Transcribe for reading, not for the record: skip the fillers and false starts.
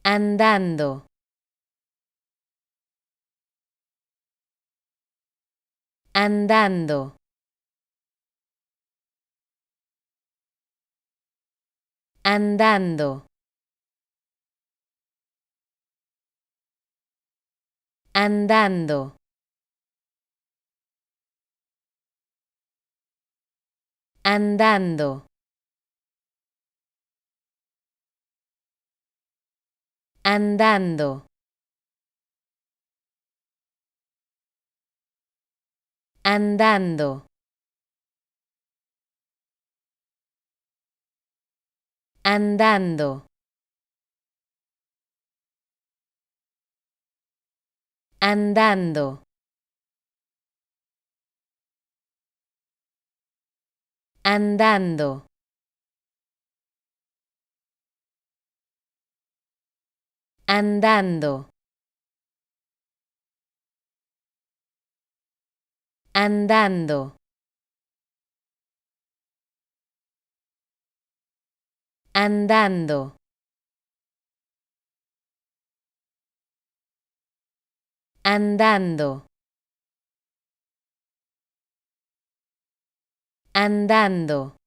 andando, andando, andando, andando, andando, andando, andando, andando, andando, andando, andando, andando, andando, andando, andando.